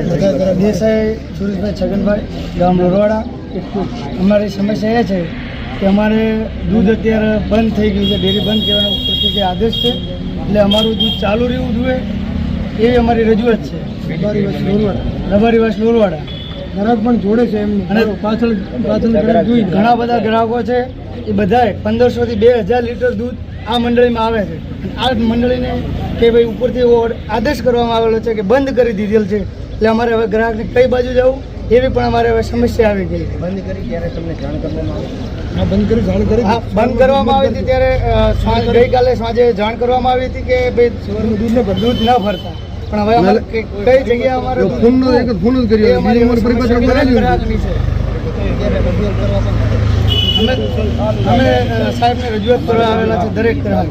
દેસાઈ સુરેશભાઈ છગનભાઈ, ગામ લોરવાડા. અમારી સમસ્યા એ છે કે અમારે દૂધ અત્યારે બંધ થઈ ગયું છે, ડેરી બંધ કહેવાનો ઉપરથી જે આદેશ છે, એટલે અમારું દૂધ ચાલુ રહેવું જોઈએ એવી અમારી રજૂઆત છે. રબારીવાસ લોરવાડા ગ્રાહક પણ જોડે છે એમ, અને પાછળ ઘણા બધા ગ્રાહકો છે, એ બધાએ 1500 થી 2000 લીટર દૂધ આ મંડળીમાં આવે છે. આ મંડળીને કે ભાઈ ઉપરથી એવો આદેશ કરવામાં આવેલો છે કે બંધ કરી દીધેલ છે, એટલે અમારે હવે ગ્રાહકને કઈ બાજુ જવું એવી પણ અમારે હવે સમસ્યા આવી ગઈ. બંધ કરી ત્યારે તમને જાણ કરવામાં આવી? બંધ કરવામાં આવી હતી ત્યારે ગઈકાલે સાંજે જાણ કરવામાં આવી હતી કે ભાઈ દૂધ ન ભરતા, પણ હવે અમારે કઈ જગ્યાએ અમારે અમે સાહેબને રજૂઆત કરવા આવેલા છે દરેક ગ્રાહક.